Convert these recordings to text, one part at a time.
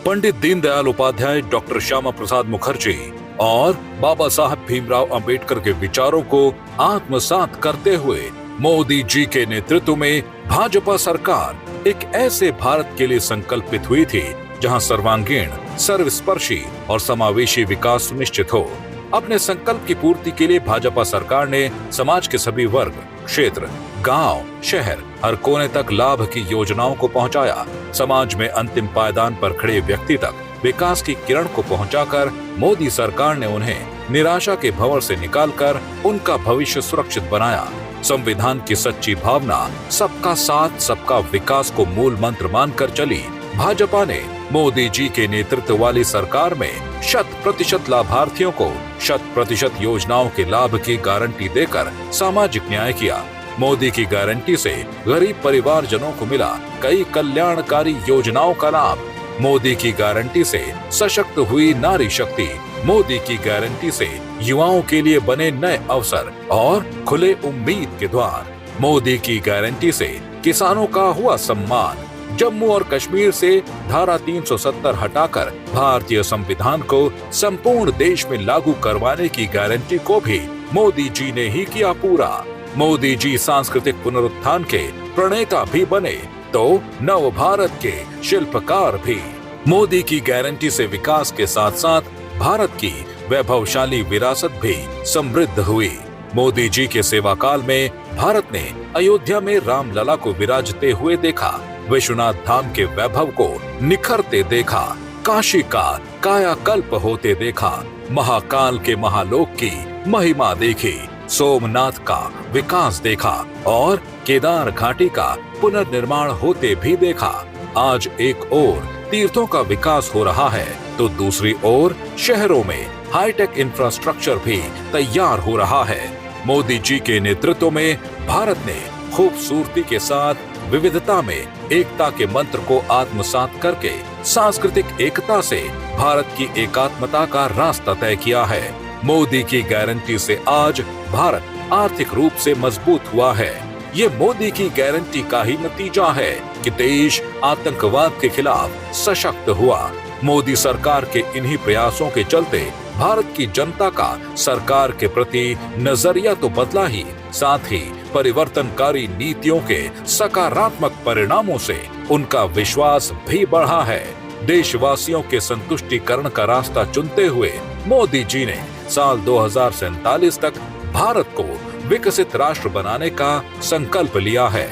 Pandit Deendayal Upadhyay, doctor Shyama Prasad Mukherjee और बाबा साहब भीमराव अंबेडकर के विचारों को आत्मसात करते हुए मोदी जी के नेतृत्व में भाजपा सरकार एक ऐसे भारत के लिए संकल्पित हुई थी जहां सर्वांगीण, सर्वस्पर्शी और समावेशी विकास सुनिश्चित हो। अपने संकल्प की पूर्ति के लिए भाजपा सरकार ने समाज के सभी वर्ग, क्षेत्र, गांव, शहर, हर कोने तक लाभ की योजनाओं को पहुंचाया। समाज में अंतिम पायदान पर खड़े व्यक्ति तक विकास की किरण को पहुंचाकर मोदी सरकार ने उन्हें निराशा के भंवर से निकालकर उनका भविष्य सुरक्षित बनाया। संविधान की सच्ची भावना सबका साथ, सबका विकास को मूल मंत्र मानकर चली भाजपा ने मोदी जी के नेतृत्व वाली सरकार में 100% लाभार्थियों को 100% योजनाओं के लाभ की गारंटी देकर सामाजिक न्याय किया। मोदी की गारंटी से गरीब परिवारजनों को मिला कई कल्याणकारी योजनाओं का लाभ। मोदी की गारंटी से सशक्त हुई नारी शक्ति। मोदी की गारंटी से युवाओं के लिए बने नए अवसर और खुले उम्मीद के द्वार। मोदी की गारंटी से किसानों का हुआ सम्मान। जम्मू और कश्मीर से धारा 370 हटाकर भारतीय संविधान को संपूर्ण देश में लागू करवाने की गारंटी को भी मोदी जी ने ही किया पूरा। मोदी जी सांस्कृतिक पुनरुत्थान के प्रणेता भी बने तो नव भारत के शिल्पकार भी। मोदी की गारंटी से विकास के साथ साथ भारत की वैभवशाली विरासत भी समृद्ध हुई। मोदी जी के सेवा काल में भारत ने अयोध्या में रामलला को विराजते हुए देखा, विश्वनाथ धाम के वैभव को निखरते देखा, काशी का कायाकल्प होते देखा, महाकाल के महालोक की महिमा देखी, सोमनाथ का विकास देखा और केदार घाटी का पुनर्निर्माण होते भी देखा। आज एक ओर तीर्थों का विकास हो रहा है तो दूसरी ओर शहरों में हाईटेक इंफ्रास्ट्रक्चर भी तैयार हो रहा है। मोदी जी के नेतृत्व में भारत ने खूबसूरती के साथ विविधता में एकता के मंत्र को आत्मसात करके सांस्कृतिक एकता से भारत की एकात्मता का रास्ता तय किया है। मोदी की गारंटी से आज भारत आर्थिक रूप से मजबूत हुआ है। ये मोदी की गारंटी का ही नतीजा है कि देश आतंकवाद के खिलाफ सशक्त हुआ। मोदी सरकार के इन्हीं प्रयासों के चलते भारत की जनता का सरकार के प्रति नजरिया तो बदला ही, साथ ही परिवर्तनकारी नीतियों के सकारात्मक परिणामों से उनका विश्वास भी बढ़ा है। देशवासियों के संतुष्टिकरण का रास्ता चुनते हुए मोदी जी ने साल 2047 तक भारत को विकसित राष्ट्र बनाने का संकल्प लिया है।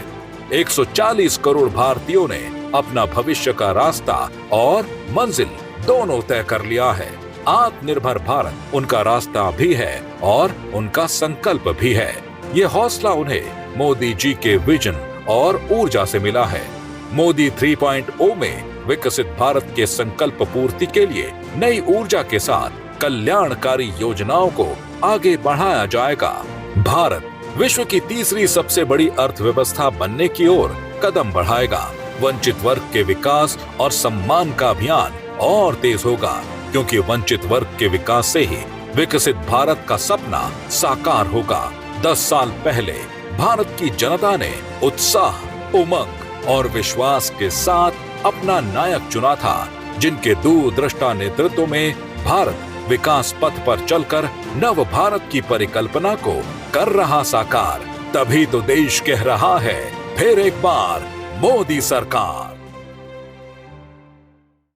140 करोड़ भारतीयों ने अपना भविष्य का रास्ता और मंजिल दोनों तय कर लिया है। आत्मनिर्भर भारत उनका रास्ता भी है और उनका संकल्प भी है। ये हौसला उन्हें मोदी जी के विजन और ऊर्जा से मिला है। मोदी 3.0 में विकसित भारत के संकल्प पूर्ति के लिए नई ऊर्जा के साथ कल्याणकारी योजनाओं को आगे बढ़ाया जाएगा। भारत विश्व की तीसरी सबसे बड़ी अर्थव्यवस्था बनने की ओर कदम बढ़ाएगा। वंचित वर्ग के विकास और सम्मान का अभियान और तेज होगा, क्योंकि वंचित वर्ग के विकास से ही विकसित भारत का सपना साकार होगा। 10 साल पहले भारत की जनता ने उत्साह, उमंग और विश्वास के साथ अपना नायक चुना था, जिनके दूरदृष्टा नेतृत्व में भारत विकास पथ पर चलकर नव भारत की परिकल्पना को कर रहा साकार। तभी तो देश कह रहा है फिर एक बार मोदी सरकार।